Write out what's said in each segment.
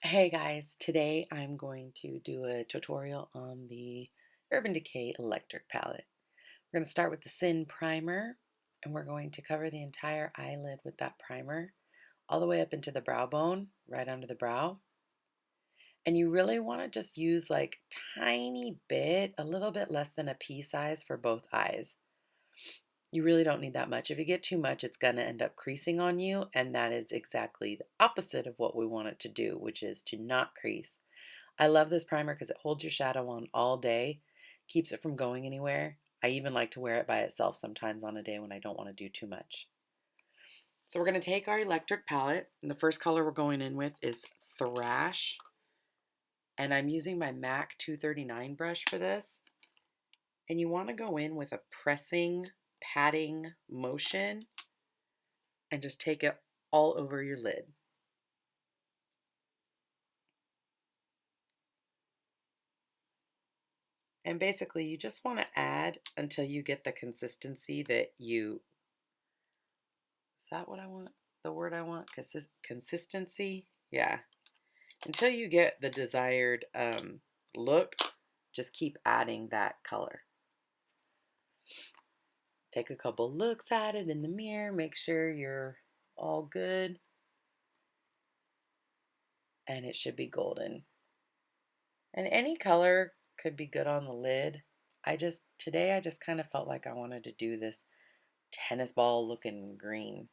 Hey guys, today I'm going to do a tutorial on the Urban Decay electric palette. We're going to start with the Sin Primer, and we're going to cover the entire eyelid with that primer, all the way up into the brow bone, right under the brow. And you really want to just use like tiny bit, a little bit less than a pea size for both eyes. You really don't need that much. If you get too much, it's going to end up creasing on you, and that is exactly the opposite of what we want it to do, which is to not crease. I love this primer because it holds your shadow on all day, keeps it from going anywhere. I even like to wear it by itself sometimes on a day when I don't want to do too much. So we're going to take our electric palette, and the first color we're going in with is Thrash. And I'm using my MAC 239 brush for this. And you want to go in with a pressing, patting motion and just take it all over your lid. And basically, you just want to add until you get the consistency that you, is that what I want? The word I want? Consistency? Yeah. Until you get the desired look, just keep adding that color. Take a couple looks at it in the mirror, make sure you're all good, and it should be golden. And any color could be good on the lid. Today I just kind of felt like I wanted to do this tennis ball looking green.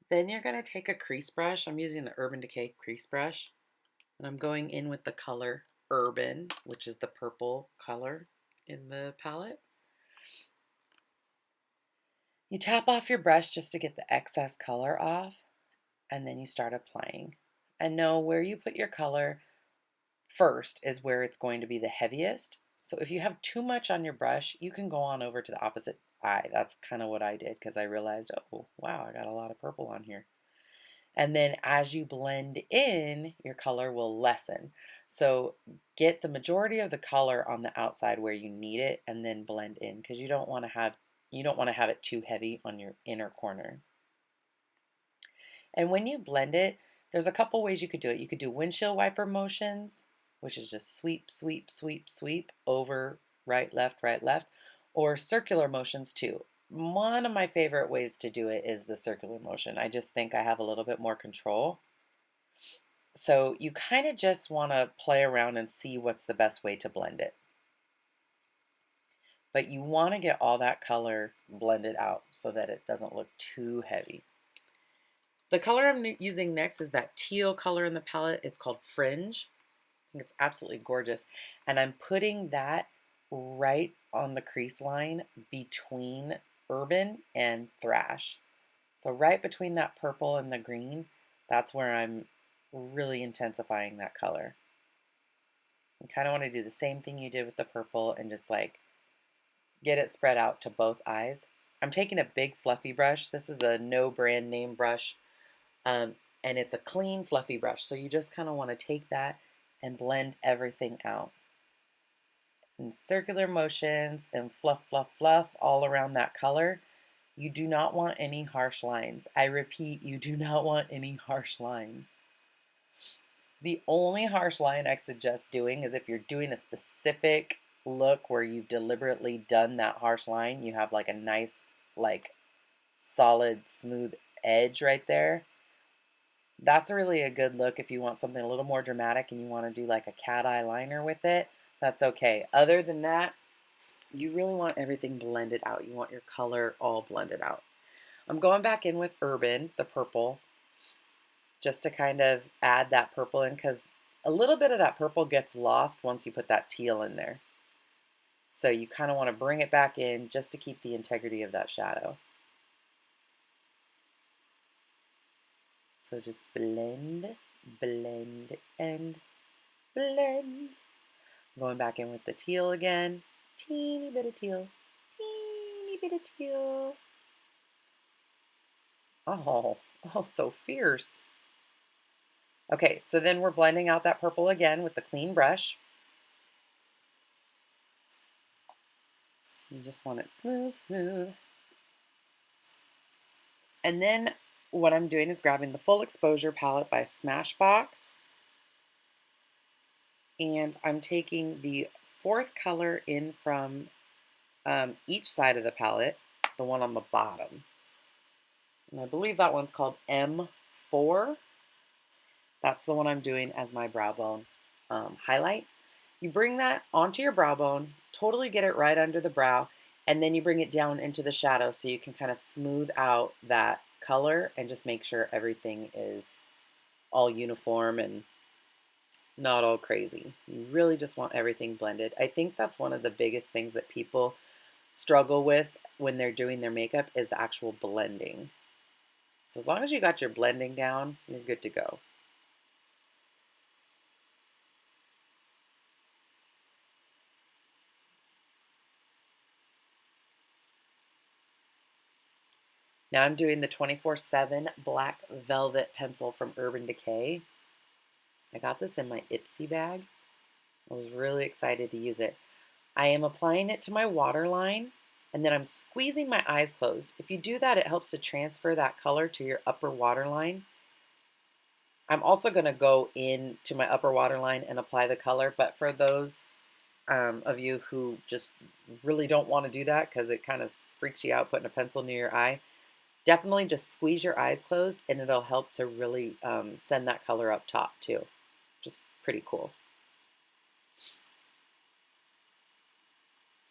Then you're going to take a crease brush. I'm using the Urban Decay crease brush. And I'm going in with the color Urban, which is the purple color in the palette. You tap off your brush just to get the excess color off, and then you start applying. And know where you put your color first is where it's going to be the heaviest. So if you have too much on your brush, you can go on over to the opposite eye. That's kind of what I did because I realized, oh, wow, I got a lot of purple on here. And then as you blend in, your color will lessen. So get the majority of the color on the outside where you need it and then blend in because you don't want to have it too heavy on your inner corner. And when you blend it, there's a couple ways you could do it. You could do windshield wiper motions, which is just sweep, sweep, sweep, sweep over right, left, or circular motions too. One of my favorite ways to do it is the circular motion. I just think I have a little bit more control. So you kind of just want to play around and see what's the best way to blend it. But you want to get all that color blended out so that it doesn't look too heavy. The color I'm using next is that teal color in the palette. It's called Fringe. I think it's absolutely gorgeous. And I'm putting that right on the crease line between Urban and Thrash. So right between that purple and the green, that's where I'm really intensifying that color. You kind of want to do the same thing you did with the purple and just like get it spread out to both eyes. I'm taking a big fluffy brush. This is a no brand name brush. And it's a clean, fluffy brush. So you just kind of want to take that and blend everything out. In circular motions and fluff, fluff, fluff all around that color. You do not want any harsh lines. I repeat, you do not want any harsh lines. The only harsh line I suggest doing is if you're doing a specific look where you've deliberately done that harsh line, you have like a nice, like solid, smooth edge right there. That's really a good look if you want something a little more dramatic and you want to do like a cat eye liner with it. That's okay. Other than that, you really want everything blended out. You want your color all blended out. I'm going back in with Urban, the purple, just to kind of add that purple in because a little bit of that purple gets lost once you put that teal in there. So you kind of want to bring it back in just to keep the integrity of that shadow. So just blend, blend, and blend. Going back in with the teal again. Teeny bit of teal. Teeny bit of teal. Oh, so fierce. Okay, so then we're blending out that purple again with the clean brush. You just want it smooth, smooth. And then what I'm doing is grabbing the Full Exposure palette by Smashbox, and I'm taking the fourth color in from each side of the palette, the one on the bottom. And I believe that one's called M4. That's the one I'm doing as my brow bone highlight. You bring that onto your brow bone, totally get it right under the brow, and then you bring it down into the shadow so you can kind of smooth out that color and just make sure everything is all uniform and not all crazy. You really just want everything blended. I think that's one of the biggest things that people struggle with when they're doing their makeup is the actual blending. So as long as you got your blending down, you're good to go. Now I'm doing the 24/7 Black Velvet Pencil from Urban Decay. I got this in my Ipsy bag. I was really excited to use it. I am applying it to my waterline, and then I'm squeezing my eyes closed. If you do that, it helps to transfer that color to your upper waterline. I'm also going to go into my upper waterline and apply the color, but for those of you who just really don't want to do that because it kind of freaks you out putting a pencil near your eye, definitely just squeeze your eyes closed and it'll help to really send that color up top too. Just pretty cool.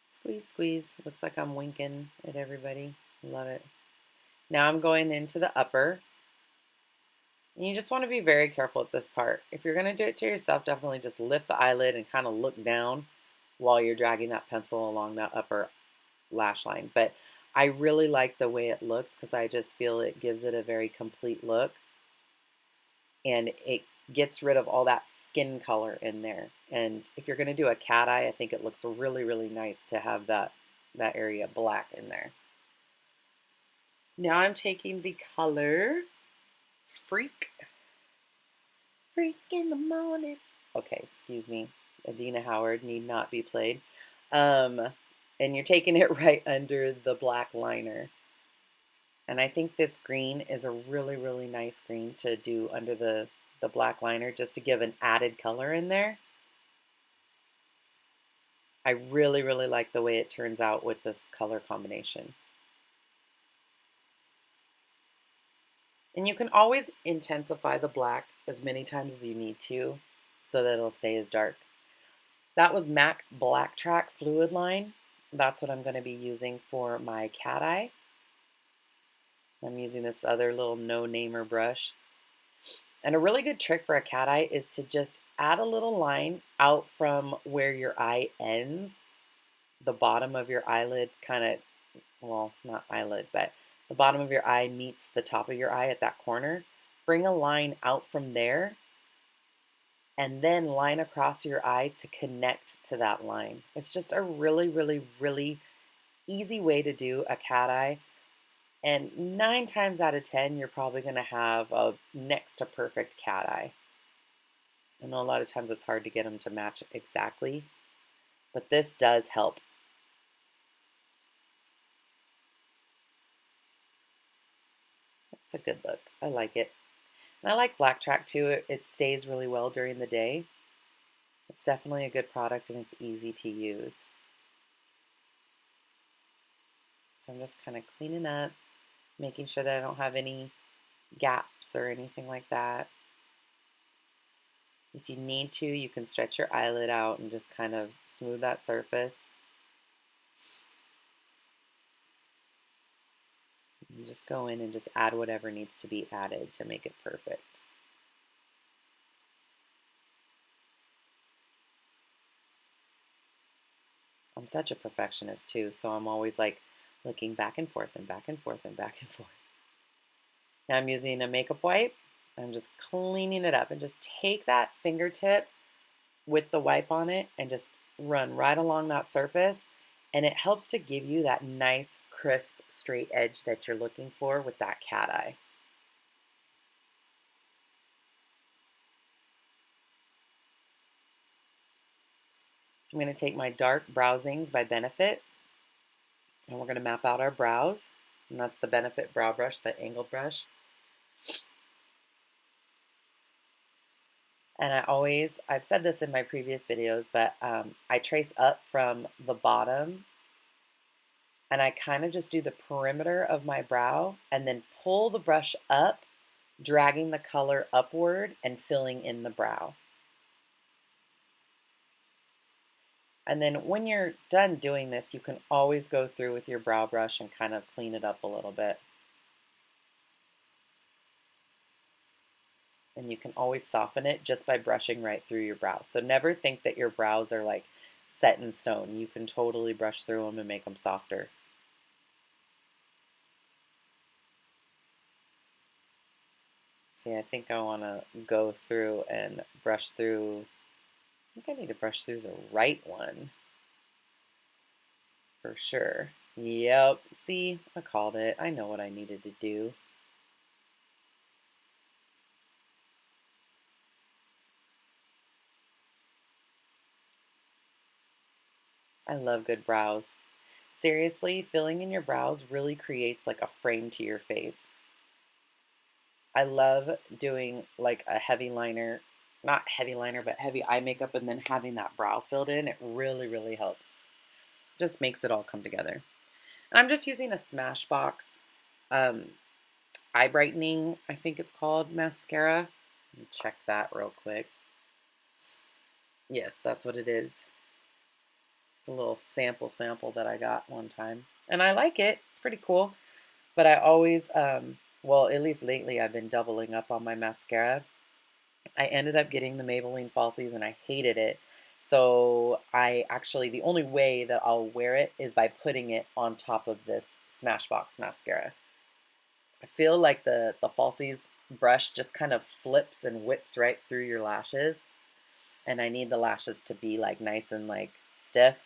Squeeze, squeeze. Looks like I'm winking at everybody. Love it. Now I'm going into the upper. And you just want to be very careful at this part. If you're going to do it to yourself, definitely just lift the eyelid and kind of look down while you're dragging that pencil along that upper lash line. But I really like the way it looks because I just feel it gives it a very complete look. And it gets rid of all that skin color in there. And if you're going to do a cat eye, I think it looks really, really nice to have that area black in there. Now I'm taking the color Freak in the morning. Okay, excuse me. Adina Howard need not be played. And you're taking it right under the black liner. And I think this green is a really, really nice green to do under the black liner just to give an added color in there. I really, really like the way it turns out with this color combination. And you can always intensify the black as many times as you need to so that it'll stay as dark. That was MAC Black Track Fluid Line. That's what I'm going to be using for my cat eye. I'm using this other little no-namer brush. And a really good trick for a cat eye is to just add a little line out from where your eye ends. The bottom of your eyelid kind of, well, not eyelid, but the bottom of your eye meets the top of your eye at that corner. Bring a line out from there and then line across your eye to connect to that line. It's just a really, really, really easy way to do a cat eye. And 9 times out of 10, you're probably going to have a next to perfect cat eye. I know a lot of times it's hard to get them to match exactly, but this does help. It's a good look. I like it. And I like Black Track too. It stays really well during the day. It's definitely a good product and it's easy to use. So I'm just kind of cleaning up, making sure that I don't have any gaps or anything like that. If you need to, you can stretch your eyelid out and just kind of smooth that surface. You just go in and just add whatever needs to be added to make it perfect. I'm such a perfectionist too, so I'm always like looking back and forth and back and forth and back and forth. Now I'm using a makeup wipe. I'm just cleaning it up and just take that fingertip with the wipe on it and just run right along that surface. And it helps to give you that nice, crisp, straight edge that you're looking for with that cat eye. I'm going to take my Dark Browsings by Benefit, and we're going to map out our brows. And that's the Benefit brow brush, the angled brush. And I've said this in my previous videos, but I trace up from the bottom and I kind of just do the perimeter of my brow and then pull the brush up, dragging the color upward and filling in the brow. And then when you're done doing this, you can always go through with your brow brush and kind of clean it up a little bit. And you can always soften it just by brushing right through your brow. So never think that your brows are like set in stone. You can totally brush through them and make them softer. See, I think I want to go through and brush through. I think I need to brush through the right one for sure. Yep, see, I called it. I know what I needed to do. I love good brows. Seriously, filling in your brows really creates like a frame to your face. I love doing like a heavy liner, not heavy liner, but heavy eye makeup and then having that brow filled in. It really, really helps. Just makes it all come together. And I'm just using a Smashbox um, eye brightening, I think it's called, mascara. Let me check that real quick. Yes, that's what it is. It's a little sample that I got one time. And I like it. It's pretty cool. But I always, well, at least lately, I've been doubling up on my mascara. I ended up getting the Maybelline Falsies and I hated it. So I actually, the only way that I'll wear it is by putting it on top of this Smashbox mascara. I feel like the Falsies brush just kind of flips and whips right through your lashes. And I need the lashes to be like nice and like stiff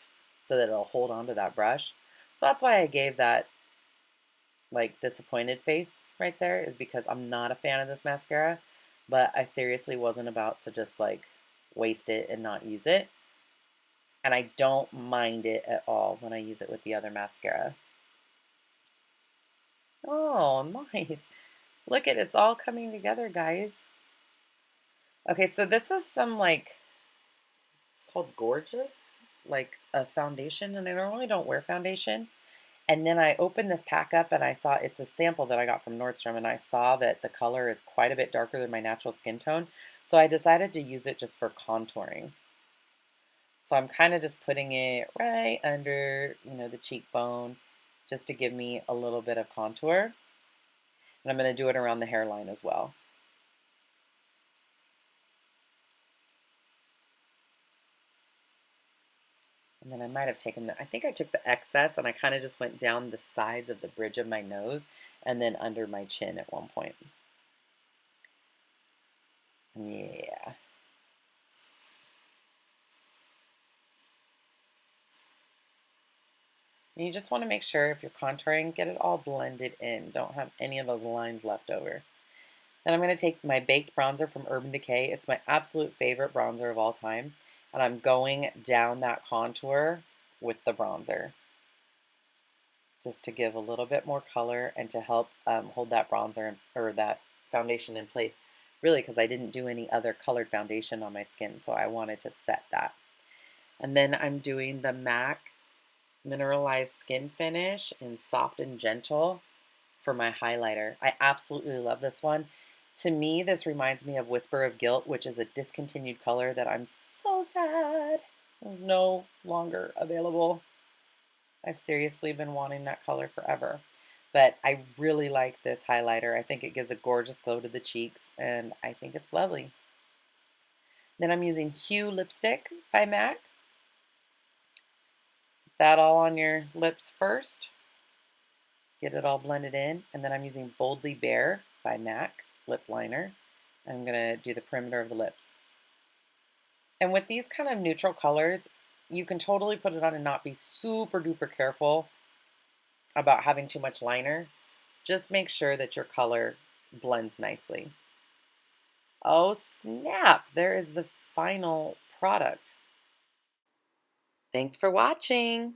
so that it'll hold on to that brush. So that's why I gave that like disappointed face right there, is because I'm not a fan of this mascara, but I seriously wasn't about to just like waste it and not use it. And I don't mind it at all when I use it with the other mascara. Oh, nice. Look at it's all coming together, guys. Okay, so this is some like, it's called Gorgeous, like a foundation, and I normally don't wear foundation. And then I opened this pack up and I saw it's a sample that I got from Nordstrom, and I saw that the color is quite a bit darker than my natural skin tone. So I decided to use it just for contouring. So I'm kind of just putting it right under, the cheekbone just to give me a little bit of contour. And I'm going to do it around the hairline as well. And then I might have taken I think I took the excess and I kind of just went down the sides of the bridge of my nose and then under my chin at one point. Yeah. And you just want to make sure if you're contouring, get it all blended in. Don't have any of those lines left over. Then I'm going to take my Baked Bronzer from Urban Decay. It's my absolute favorite bronzer of all time. And I'm going down that contour with the bronzer, just to give a little bit more color and to help hold that bronzer or that foundation in place. Really, because I didn't do any other colored foundation on my skin, so I wanted to set that. And then I'm doing the MAC Mineralized Skin Finish in Soft and Gentle for my highlighter. I absolutely love this one. To me, this reminds me of Whisper of Guilt, which is a discontinued color that I'm so sad is no longer available. I've seriously been wanting that color forever. But I really like this highlighter. I think it gives a gorgeous glow to the cheeks, and I think it's lovely. Then I'm using Hue lipstick by MAC. Put that all on your lips first. Get it all blended in. And then I'm using Boldly Bare by MAC lip liner. I'm going to do the perimeter of the lips. And with these kind of neutral colors, you can totally put it on and not be super duper careful about having too much liner. Just make sure that your color blends nicely. Oh snap, there is the final product. Thanks for watching.